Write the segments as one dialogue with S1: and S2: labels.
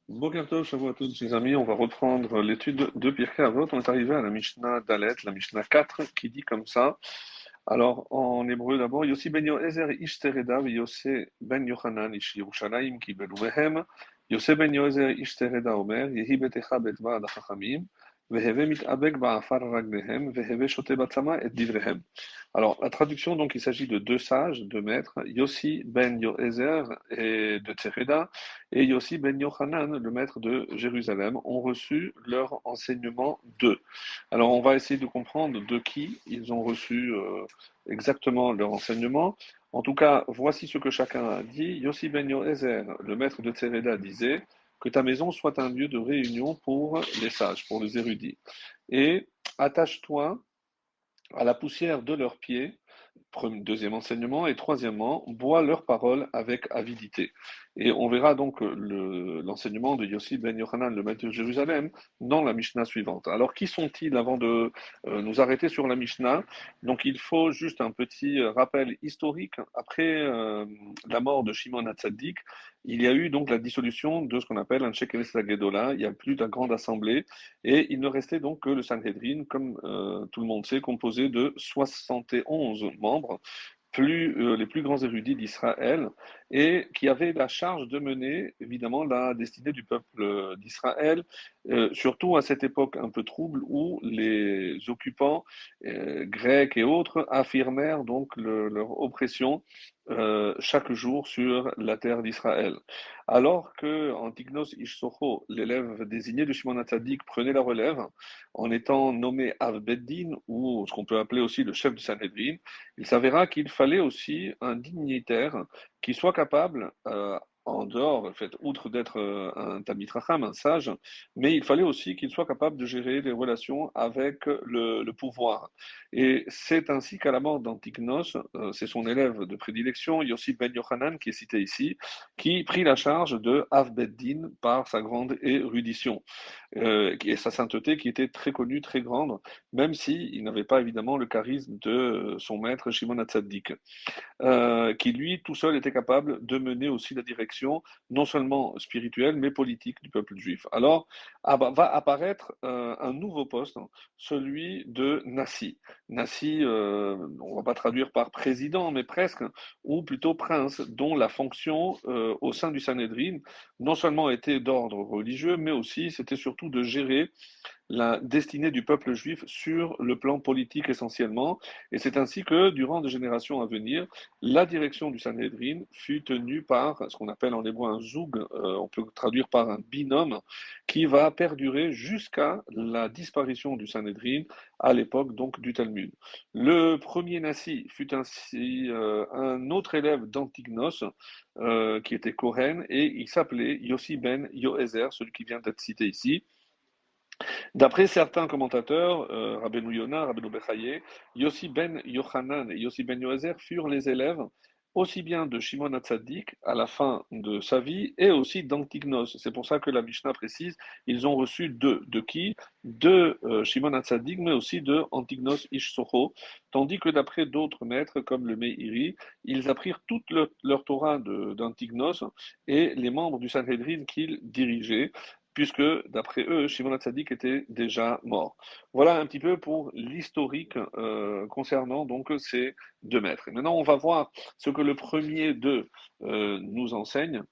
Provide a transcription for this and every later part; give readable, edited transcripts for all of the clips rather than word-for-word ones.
S1: Boker Tov, Shavua à tous mes amis, on va reprendre l'étude de Pirkei Avot. On est arrivé à la Mishnah Dalet, la Mishnah 4, qui dit comme ça. Alors, en hébreu d'abord, Yossi ben Yoezer ish Tereda, Yossi ben Yochanan ish Yerushalayim ki belumehem, Yossi ben Yoezer ish Tereda omer, Yehi betecha betva ad hachachamim, Veheve mitabek ba'afar raglehem, Veheve shote batzama et divrehem. Alors, la traduction, donc, il s'agit de deux sages, deux maîtres, Yossi ben Yoezer et de Tereda, et Yossi ben Yochanan, le maître de Jérusalem, ont reçu leur enseignement d'eux. Alors, on va essayer de comprendre de qui ils ont reçu exactement leur enseignement. En tout cas, voici ce que chacun a dit. Yossi ben Yoezer, le maître de Tsereda, disait que ta maison soit un lieu de réunion pour les sages, pour les érudits. Et attache-toi à la poussière de leurs pieds, deuxième enseignement, et troisièmement, bois leurs paroles avec avidité. Et on verra donc l'enseignement de Yossi ben Yochanan, le maître de Jérusalem, dans la Mishnah suivante. Alors, qui sont-ils avant de nous arrêter sur la Mishnah? Donc, il faut juste un petit rappel historique. Après la mort de Shimon HaTzadik, il y a eu donc la dissolution de ce qu'on appelle un Shekeres Gedolah. Il n'y a plus de grande assemblée et il ne restait donc que le Sanhedrin, comme tout le monde sait, composé de 71 membres, les plus grands érudits d'Israël, et qui avaient la charge de mener évidemment la destinée du peuple d'Israël, surtout à cette époque un peu trouble où les occupants grecs et autres affirmèrent donc leur oppression chaque jour sur la terre d'Israël. Alors que Antignos Ishsocho, l'élève désigné de Shimon HaTzadik, prenait la relève en étant nommé Av Beddin, ou ce qu'on peut appeler aussi le chef du Sanhedrin, il s'avéra qu'il fallait aussi un dignitaire qui soit capable, en dehors, en fait, outre d'être un Talmid Chacham, un sage, mais il fallait aussi qu'il soit capable de gérer les relations avec le pouvoir. Et c'est ainsi qu'à la mort d'Antignos, c'est son élève de prédilection, Yossi ben Yochanan, qui est cité ici, qui prit la charge de Av Beddin par sa grande érudition et sa sainteté qui était très connue, très grande, même s'il n'avait pas évidemment le charisme de son maître Shimon HaTzadik, qui lui, tout seul, était capable de mener aussi la direction, non seulement spirituelle, mais politique du peuple juif. Alors, va apparaître un nouveau poste, hein, celui de Nassi. Nassi, on ne va pas traduire par président, mais presque, ou plutôt prince, dont la fonction au sein du Sanhedrin, non seulement était d'ordre religieux, mais aussi c'était surtout de gérer la destinée du peuple juif sur le plan politique essentiellement. Et c'est ainsi que, durant des générations à venir, la direction du Sanhedrin fut tenue par ce qu'on appelle en hébreu un zoug, on peut traduire par un binôme, qui va perdurer jusqu'à la disparition du Sanhedrin à l'époque donc du Talmud. Le premier Nassi fut ainsi un autre élève d'Antignos, qui était Kohen, et il s'appelait Yossi ben Yoézer, celui qui vient d'être cité ici. D'après certains commentateurs, Rabbeinu Yonah, Rabbeinu Bechaye, Yossi ben Yochanan et Yossi ben Yoézer furent les élèves aussi bien de Shimon HaTzadik à la fin de sa vie et aussi d'Antignos. C'est pour ça que la Mishnah précise, ils ont reçu deux. De qui? De Shimon HaTzadik, mais aussi de Antignos Ish Socho, tandis que d'après d'autres maîtres comme le Meiri, ils apprirent toute leur Torah d'Antignos et les membres du Sanhedrin qu'ils dirigeaient puisque d'après eux, Shimon HaTzadik était déjà mort. Voilà un petit peu pour l'historique concernant donc ces deux maîtres. Et maintenant, on va voir ce que le premier d'eux nous enseigne.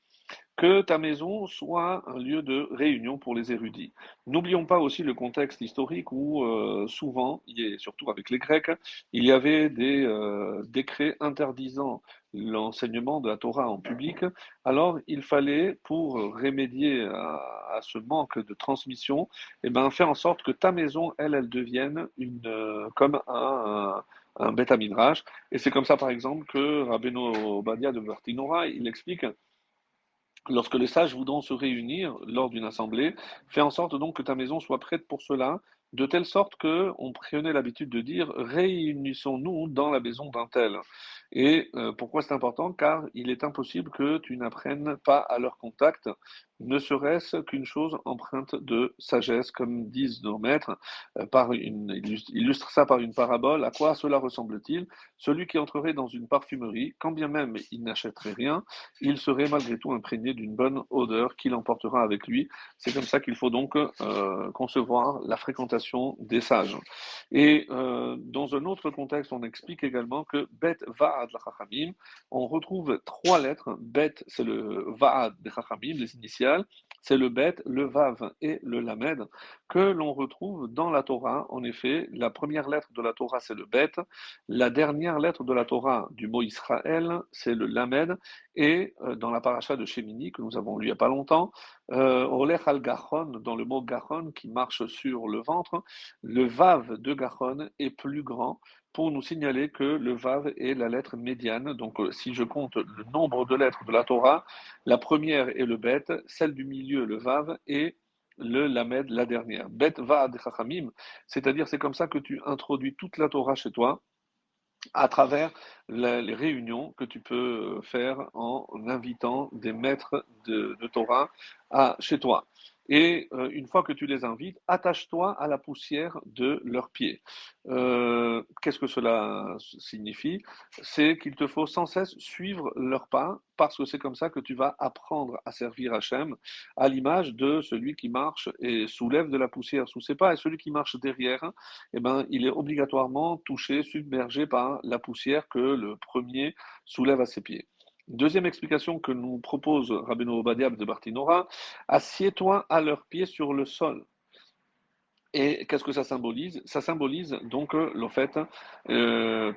S1: Que ta maison soit un lieu de réunion pour les érudits. N'oublions pas aussi le contexte historique où souvent, et surtout avec les Grecs, il y avait des décrets interdisant l'enseignement de la Torah en public. Alors, il fallait, pour remédier à ce manque de transmission, eh ben, faire en sorte que ta maison, elle devienne comme un Beth Midrash. Et c'est comme ça, par exemple, que Rabbeinu Obadia de Bartinora, il explique lorsque les sages voudront se réunir lors d'une assemblée, fais en sorte donc que ta maison soit prête pour cela, de telle sorte que on prenait l'habitude de dire réunissons-nous dans la maison d'un tel. Et pourquoi c'est important? Car il est impossible que tu n'apprennes pas à leur contact, ne serait-ce qu'une chose empreinte de sagesse, comme disent nos maîtres, illustre ça par une parabole. À quoi cela ressemble-t-il? Celui qui entrerait dans une parfumerie, quand bien même il n'achèterait rien, il serait malgré tout imprégné d'une bonne odeur qu'il emportera avec lui. C'est comme ça qu'il faut donc concevoir la fréquentation des sages. Et dans un autre contexte, on explique également que Bet Va'ad Chachamim, on retrouve trois lettres. Bet, c'est le Va'ad des Chachamim, les initiales, c'est le Bet, le Vav et le Lamed, que l'on retrouve dans la Torah. En effet, la première lettre de la Torah, c'est le Bet, la dernière lettre de la Torah du mot Israël, c'est le Lamed, et dans la paracha de Shemini, que nous avons lu il n'y a pas longtemps, Olech al Gachon, dans le mot Gachon, qui marche sur le ventre, le Vav de Gachon est plus grand pour nous signaler que le Vav est la lettre médiane. Donc, si je compte le nombre de lettres de la Torah, la première est le Bet, celle du milieu, le Vav, et le Lamed, la dernière. Bet Vaad Chachamim, c'est-à-dire c'est comme ça que tu introduis toute la Torah chez toi, à travers les réunions que tu peux faire en invitant des maîtres de Torah chez toi. Et une fois que tu les invites, attache-toi à la poussière de leurs pieds. Qu'est-ce que cela signifie? C'est qu'il te faut sans cesse suivre leurs pas, parce que c'est comme ça que tu vas apprendre à servir Hachem, à l'image de celui qui marche et soulève de la poussière sous ses pas, et celui qui marche derrière, eh ben, il est obligatoirement touché, submergé par la poussière que le premier soulève à ses pieds. Deuxième explication que nous propose Rabbeinu Obadiah de Bartinora, assieds-toi à leurs pieds sur le sol. Et qu'est-ce que ça symbolise? Ça symbolise donc le fait,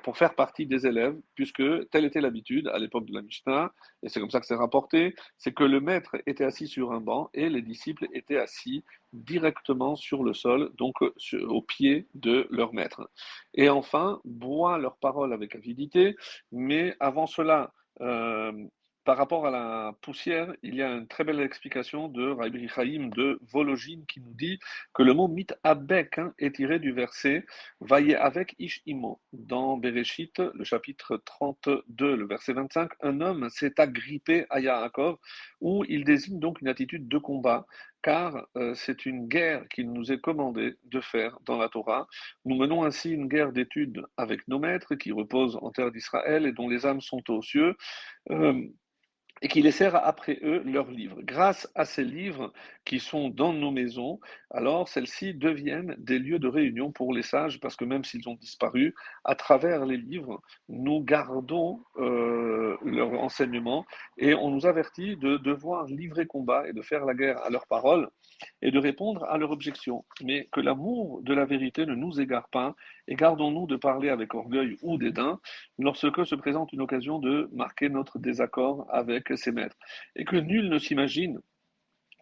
S1: pour faire partie des élèves, puisque telle était l'habitude à l'époque de la Mishnah, et c'est comme ça que c'est rapporté, c'est que le maître était assis sur un banc et les disciples étaient assis directement sur le sol, donc au pied de leur maître. Et enfin, bois leurs paroles avec avidité, mais avant cela, euh, par rapport à la poussière, il y a une très belle explication de Rabbi Chaim de Vologine qui nous dit que le mot mitabek est tiré du verset Vaillez avec Ish Imo. Dans Bereshit, le chapitre 32, le verset 25, un homme s'est agrippé à Yaakov, où il désigne donc une attitude de combat, car c'est une guerre qu'il nous est commandé de faire dans la Torah. Nous menons ainsi une guerre d'études avec nos maîtres qui reposent en terre d'Israël et dont les âmes sont aux cieux. Euh, et qui laissèrent après eux leurs livres. Grâce à ces livres qui sont dans nos maisons, alors celles-ci deviennent des lieux de réunion pour les sages, parce que même s'ils ont disparu, à travers les livres, nous gardons leur enseignement et on nous avertit de devoir livrer combat et de faire la guerre à leurs paroles et de répondre à leurs objections. Mais que l'amour de la vérité ne nous égare pas et gardons-nous de parler avec orgueil ou dédain lorsque se présente une occasion de marquer notre désaccord avec ses maîtres. Et que nul ne s'imagine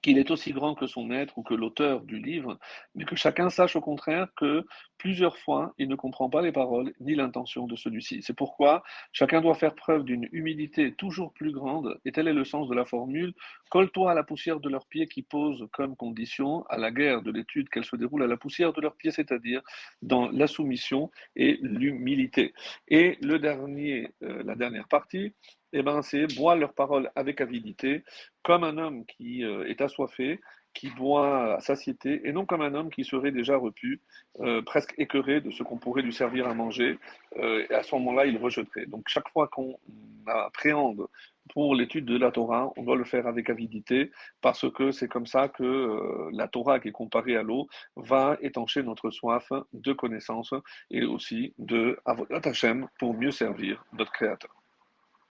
S1: qu'il est aussi grand que son maître ou que l'auteur du livre, mais que chacun sache au contraire que plusieurs fois il ne comprend pas les paroles ni l'intention de celui-ci. C'est pourquoi chacun doit faire preuve d'une humilité toujours plus grande, et tel est le sens de la formule colle-toi à la poussière de leurs pieds qui pose comme condition à la guerre de l'étude qu'elle se déroule à la poussière de leurs pieds, c'est-à-dire dans la soumission et l'humilité. Et la dernière partie, eh ben, c'est boire leurs paroles avec avidité, comme un homme qui est assoiffé, qui boit à satiété, et non comme un homme qui serait déjà repu, presque écœuré de ce qu'on pourrait lui servir à manger, et à ce moment-là, il rejetterait. Donc chaque fois qu'on appréhende pour l'étude de la Torah, on doit le faire avec avidité, parce que c'est comme ça que la Torah, qui est comparée à l'eau, va étancher notre soif de connaissance et aussi de Avodat Hashem pour mieux servir notre Créateur.